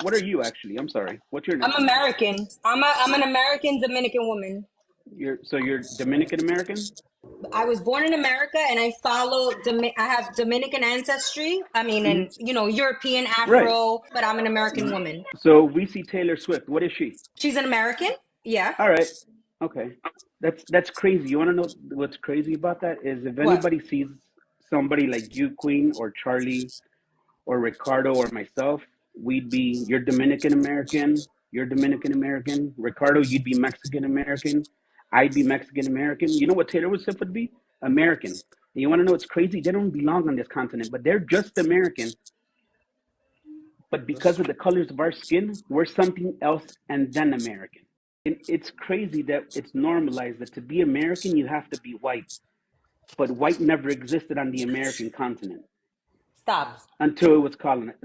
What are you actually? I'm sorry. What's your I'm name? American. I'm an American Dominican woman. You're Dominican American? I was born in America and I follow I have Dominican ancestry. I mean, Hmm. and European Right. Afro, but I'm an American woman. So we see Taylor Swift. What is she? She's an American? Yeah. All right. Okay. That's crazy. You want to know what's crazy about that is if What? anybody sees somebody like you, Queen, or Charlie, or Ricardo, or myself, we'd be you're Dominican American. You're Dominican American. Ricardo, you'd be Mexican American. I'd be Mexican American. You know what Taylor Swift would be? American. And you want to know what's crazy? They don't belong on this continent, but they're just American. But because of the colors of our skin, we're something else and then American. And it's crazy that it's normalized that to be American, you have to be white. But white never existed on the American continent Stop. until it was colonized.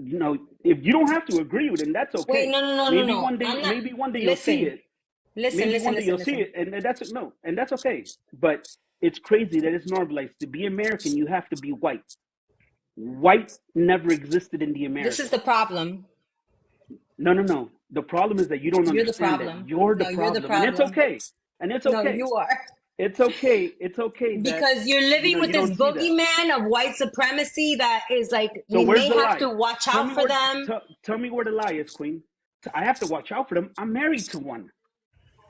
If you don't have to agree with it, that's Wait, okay. no, no, no, no, Maybe no. one day, I'm not. maybe one day you'll see Listen, it. listen, Maybe listen, one day listen, you'll see listen. it, and that's no, and that's okay. But it's crazy that it's normalized to be American. You have to be white. White never existed in the This is Americas. the problem. No, no, no. The problem is that you don't You're the understand that problem. you're the No, you're the problem, and it's problem. okay. And it's No, okay. you are. It's okay. It's okay that Because you're living with you this don't see that. boogeyman of white supremacy that is like, So we where's may the have lie? to watch Tell out me for where. them. Tell me where the lie is, Queen. I have to watch out for them. I'm married to one.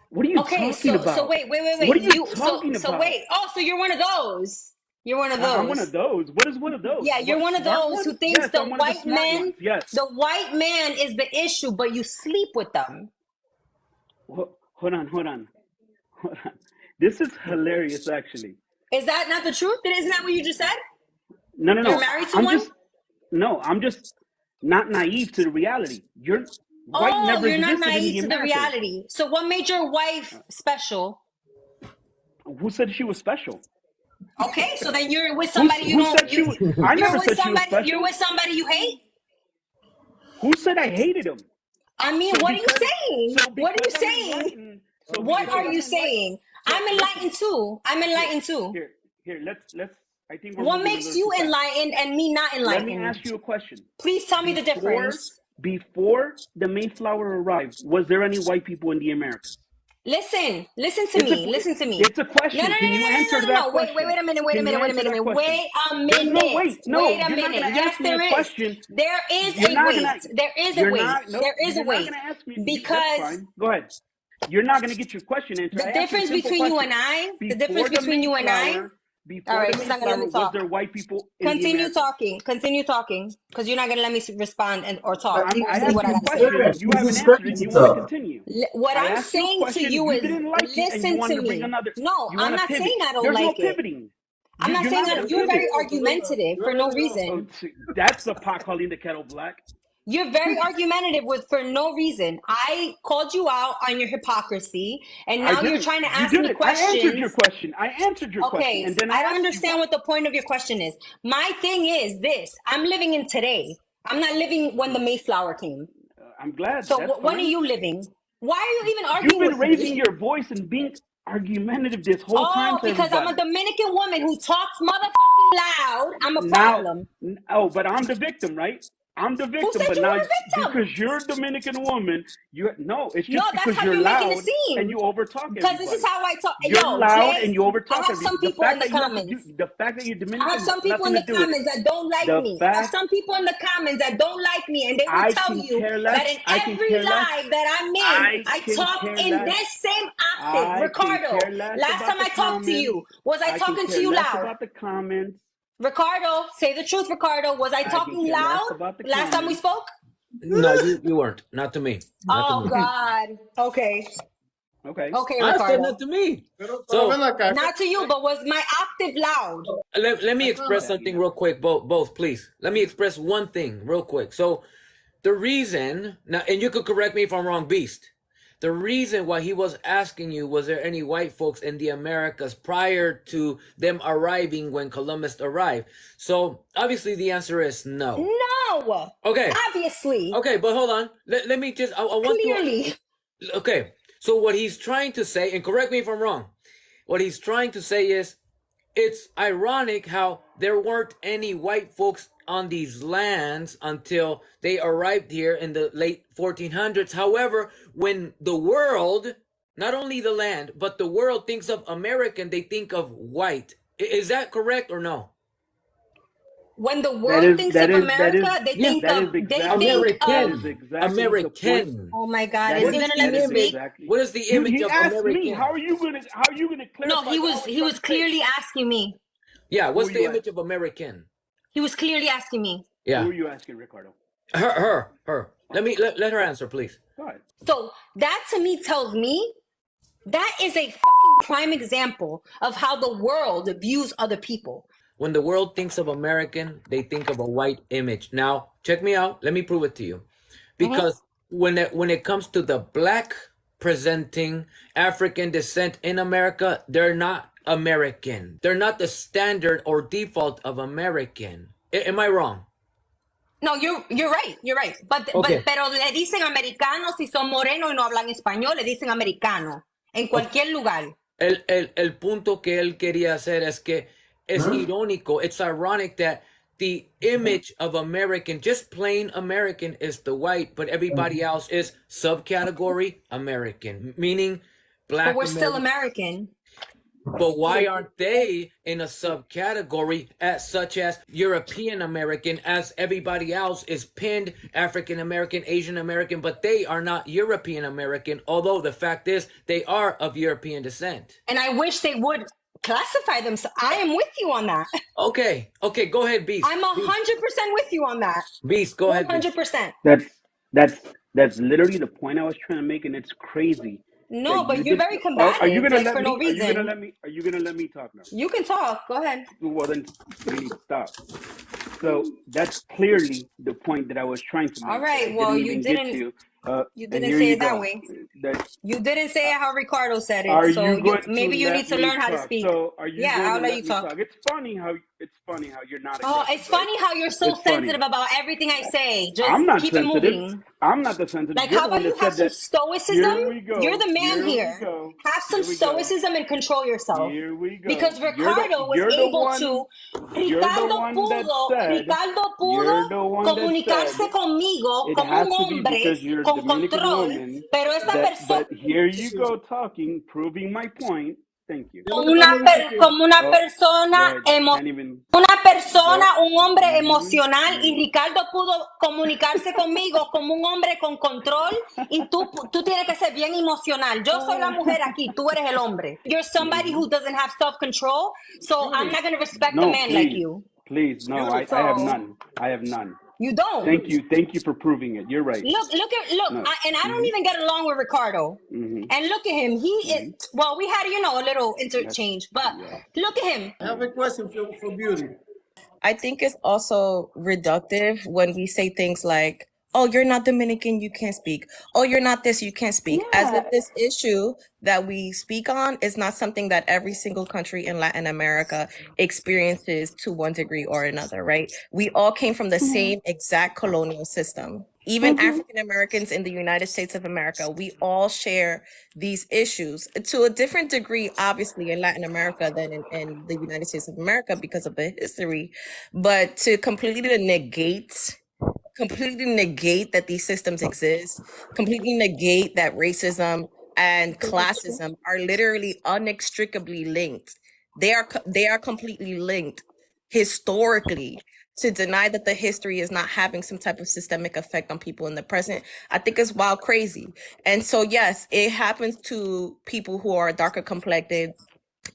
What are you Okay, talking so about? wait, wait, wait, What wait. are you talking So about? wait. Oh, so you're one of those. You're one of I'm one of those. those. What is one of those? Yeah, you're What, one of smart those one? who thinks Yes, I'm one of the smart ones. Yes. the white man is the issue, but you sleep with them. Hold on, hold on, hold on. This is hilarious, actually. Is that not the truth? Isn't that what you just said? No, no, You're no. married to I'm one? just no. I'm just not naive to the reality. You're white Oh, never you're not existed in naive the to the Americas. reality. So what made your wife special? Who said she was special? Okay, so then you're with somebody you Who don't said she you was? I never said she was you're special. with somebody you hate? Who said I hated him? I mean, So what are you because saying? so What are you because I'm saying? enlightened. What are you saying? So I'm listen enlightened too. I'm here enlightened too. here. Let's. I think we're What moving a makes little too you fast. enlightened and me not Let me enlightened? ask you a question. Please tell me the Before difference. before the Mayflower arrived, was there any white people in the Americas? Listen to It's a me, listen to me. it's a No, no, question. no, Can no, you no, answer no, no, that no. question? Wait a minute, wait a Can minute, you wait a answer minute. that question? Wait a There's no minute. wait. Wait No, a you're not minute. gonna Yes, ask me a there is. question. There is You're a not gonna. wait. There is a You're wait. not. Nope. There is a You're not wait. gonna ask me. That's Because fine. Go ahead. You're not gonna get your question answered. the I asked you a difference simple between you and question. I, the difference Before the between you and I, Mayflower, all before right, the he's not gonna let me Mayflower, was talk. there white people in the Continue Americas? talking. Continue talking. Because you're not gonna let me respond or talk or I say asked what I you a gotta say. question. You He's haven't answered it. expected And to you want to talk. continue. What I I'm asked you a saying to question. you You is didn't like it, and you listen wanted to to bring me. another. No, You I'm want to not pivot. saying I don't There's no like it. pivoting. I'm not You're saying not that gonna you're very pivot. argumentative for no Oh, reason. that's the pot calling the kettle black. You're very argumentative with for no reason. I called you out on your hypocrisy, and I now you're didn't. trying to You ask did me it. I answered your questions. question. I answered your question, Okay, and then I I don't asked you understand why. what the point of your question is. My thing is this: I'm living in today. I'm not living when the Mayflower came. I'm glad. So That's when are fine. you living? Why are you even You've arguing been with raising me? your voice and being argumentative this whole time Oh, to because I'm a everybody. Dominican woman who talks motherfucking loud. I'm a Now, problem. oh, but I'm the victim, right? I'm the Who victim, said but you now were a victim? because you're a Dominican woman, you're no, it's No, just that's because how you're you're making it loud and seem. you overtalk Because this is everybody. how I talk. You're Yo, loud and Jay, you I overtalk have everybody. some people in the comments. The fact that you're I have Dominican has some people in nothing to the do with it. comments that don't like The me. I have fact some people in the comments that don't like me, and they will I tell can you care that less. in I can every care less. live that I'm in, I I can talk care in less. this same octave. I can Ricardo, care less last about time the I talked to comments. you, was I I can talking to care you less loud? about the comments. Ricardo, say the truth, Ricardo. Was I I can talking care less loud about the last time we comments. spoke? No, you weren't. Not to me. Not to Oh me. God. Okay. Okay. Okay, I said not Ricardo. to me. Pero So ven acá, Not to you, but was my octave loud? let me express Okay. something real quick, both please. Let me express one thing real quick. So the reason now, and you could correct me if I'm wrong, Beast. The reason why he was asking you, was there any white folks in the Americas prior to them arriving when Columbus arrived? So obviously the answer is no. No. Okay. Obviously. Okay, but hold on. Let me just, I want to, Clearly. okay. So what he's trying to say, and correct me if I'm wrong, what he's trying to say is it's ironic how there weren't any white folks on these lands until they arrived here in the late 1400s. However, when the world, not only the land, but the world thinks of American, they think of white. Is that correct or no? When the world thinks of America, they Yeah. think that of is exactly they that think is of exactly the point. American. oh my God, That is is he gonna that let me is speak? exactly. What is the image He of asked me, American? how are you gonna No, clarify he what I was was he trying was to say? clearly asking me. Yeah, Who what's are the you image asking? of American? He was clearly asking me. Who Yeah, are you asking, Ricardo? her. Let her answer, please. Go ahead. So that to me tells me that is a fucking prime example of how the world views other people. When the world thinks of American, they think of a white image. Now, check me out. Let me prove it to you. Because when it comes to the black presenting African descent in America, they're not American. They're not the standard or default of American. Am I wrong? No, you're right, you're right. But Okay. pero le dicen americanos si son morenos y no hablan español, le dicen americano en cualquier lugar. El punto que él quería hacer es que es irónico. It's ironic that the image of American, just plain American, is the white, but everybody else is subcategory American, meaning But black we're still American. American. But why aren't they in a subcategory as such as European American, as everybody else is pinned African American, Asian American, but they are not European American, although the fact is they are of European descent. And I wish they would classify them. So I am with you on that. Okay, go ahead, Beast. I'm 100% with you on that. Beast, go ahead, Beast. 100%. That's literally the point I was trying to make, and it's crazy. No, but you you're did- very Are you combative, gonna like let for me? no reason. Are you gonna let me talk now? You can talk. Go ahead. Well, then you need to stop. So that's clearly the point that I was trying to make. All right, I well, didn't you even didn't- get to. You And didn't here say you it that go. way. That You didn't say it how Ricardo said it. are So you going maybe to you let need to me learn how to talk? speak. So are you Yeah, going I'll to let let you me talk. talk? It's funny how you're not. Oh, aggressive, it's funny right? how you're so It's funny. sensitive about everything I say. Just I'm not keep sensitive. it moving. I'm not the sensitive. Like, You're how the one about you that have said some that. stoicism? Here we go. You're the man Here we here. go. Have some Here we go. stoicism and control yourself. Here we go. Because You're Ricardo was the able one. to. You're the Ricardo one that said. pudo You're the one that comunicarse said conmigo it como has un to be hombre because you're a con Dominican control, woman. pero esta persona But here you go talking, proving my point. Thank you. como una Oh, persona go ahead. Can't even. una persona, Go. un hombre Mhm, emocional y mhm. Ricardo pudo comunicarse conmigo como un hombre con control y tú tienes que ser bien emocional. Yo soy la mujer aquí, tú eres el hombre. You're somebody who doesn't have self-control, so I'm not going to respect a No, man like please. you. Please, no, I have none. I have none. You don't. Thank you for proving it. You're right. Look, No. and I don't even get along with Ricardo. Mhm. And look at him. He is, well, we had, a little interchange, but Yeah. look at him. I have a question for Beauty. I think it's also reductive when we say things like, oh, you're not Dominican, you can't speak. Oh, you're not this, you can't speak. As if this issue that we speak on is not something that every single country in Latin America experiences to one degree or another, right? We all came from the same exact colonial system. Even African Americans in the United States of America, we all share these issues to a different degree, obviously, in Latin America than in the United States of America because of the history. But to completely negate that these systems exist, completely negate that racism and classism are literally inextricably linked. They are completely linked historically. To deny that the history is not having some type of systemic effect on people in the present, I think is wild crazy. And so yes, it happens to people who are darker complected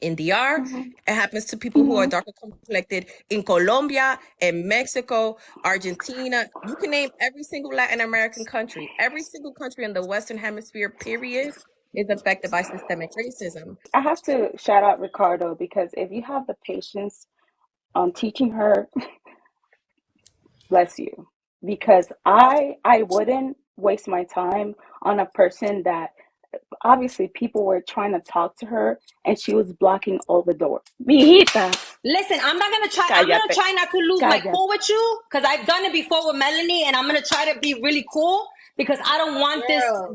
in DR. It happens to people who are darker complected in Colombia, in Mexico, Argentina. You can name every single Latin American country. Every single country in the Western Hemisphere, period, is affected by systemic racism. I have to shout out Ricardo because if you have the patience on teaching her, bless you. Because I wouldn't waste my time on a person that obviously people were trying to talk to her and she was blocking all the doors. Mijita. Listen, I'm gonna try not to lose my Cállate. cool with you because I've done it before with Melanie, and I'm gonna try to be really cool because I don't want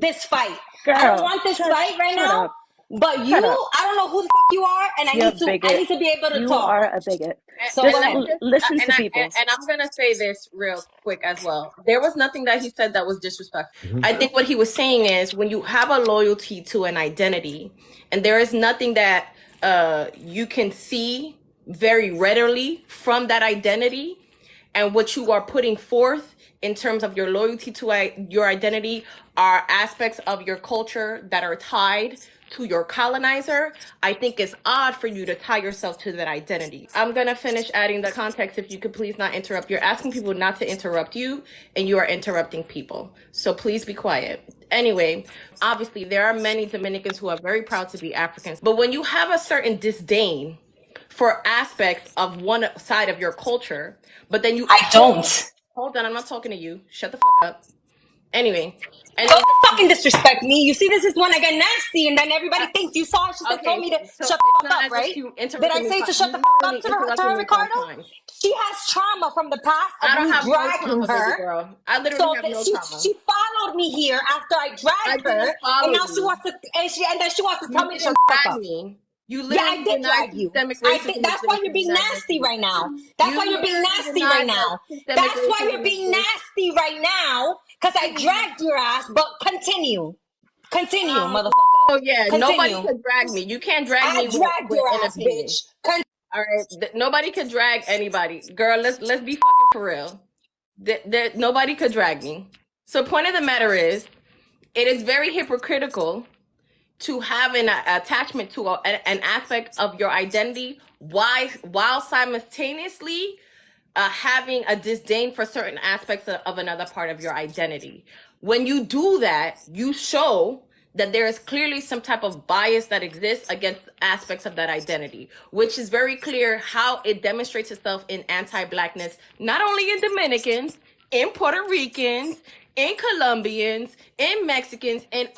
this fight. I don't want this fight right now. Up. But you, Shut up. I don't know who the fuck you are, and You're a I bigot. need to be able to You talk. are a bigot. So Just go ahead. listen to people. And I'm gonna say this real quick as well. There was nothing that he said that was disrespectful. I think what he was saying is when you have a loyalty to an identity, and there is nothing that you can see very readily from that identity, and what you are putting forth in terms of your loyalty to your identity are aspects of your culture that are tied to your colonizer. I think it's odd for you to tie yourself to that identity. I'm gonna finish adding the context if you could please not interrupt. You're asking people not to interrupt you, and you are interrupting people. So please be quiet. Anyway, obviously there are many Dominicans who are very proud to be Africans, but when you have a certain disdain for aspects of one side of your culture, but then you I don't. hold on, I'm not talking to you. Shut the fuck up. Anyway, and Don't fucking disrespect me. You see, this is when I get nasty, and then everybody thinks you saw it. She okay, told me to so shut it's the fuck not up, as right? if you Did I interrupted me say to five- shut the you fuck up literally to her, interrupted me 5 Ricardo? times. She has trauma from the past I of don't me have no dragging trauma, baby her. girl. I literally So have that no she trauma. followed me here after I I dragged her, didn't follow and now she you. wants to and then she wants to You tell me to shut didn't the fuck drag up. me. You Yeah, I literally did denied drag you. systemic I racism think that's why you're exists in the being United nasty States. right now. That's You why you're being literally nasty right denied that now. systemic That's why you're racism being exists. nasty right now, because I dragged your ass. But continue, motherfucker. So yeah, nobody Continue. could drag me. You can't drag I me dragged with your an ass, opinion. bitch. All right, nobody could drag anybody. Girl, let's be fucking for real. Nobody could drag me. So point of the matter is, it is very hypocritical to have an attachment to an aspect of your identity while simultaneously having a disdain for certain aspects of another part of your identity. When you do that, you show that there is clearly some type of bias that exists against aspects of that identity, which is very clear how it demonstrates itself in anti-Blackness, not only in Dominicans, in Puerto Ricans, in Colombians, in Mexicans, in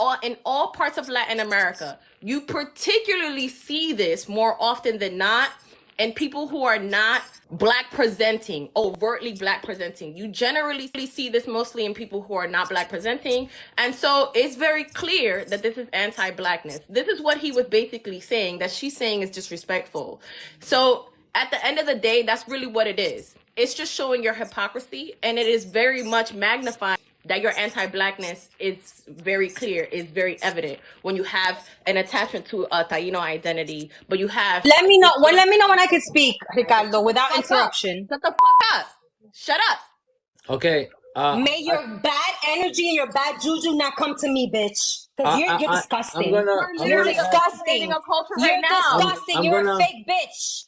all parts of Latin America. You particularly see this more often than not in people who are not Black presenting, overtly Black presenting. You generally see this mostly in people who are not Black presenting. And so it's very clear that this is anti-Blackness. This is what he was basically saying, that she's saying is disrespectful. So at the end of the day, that's really what it is. It's just showing your hypocrisy, and it is very much magnifying that your anti-Blackness is very clear, is very evident when you have an attachment to a Taino identity, but you have... Let me know when I can speak, Ricardo, without interruption. Shut the fuck up. Shut up. Okay. May your bad energy and your bad juju not come to me, bitch. Because you're disgusting. I'm You're gonna disgusting. A culture You're right now. disgusting. I'm You're gonna- a fake bitch.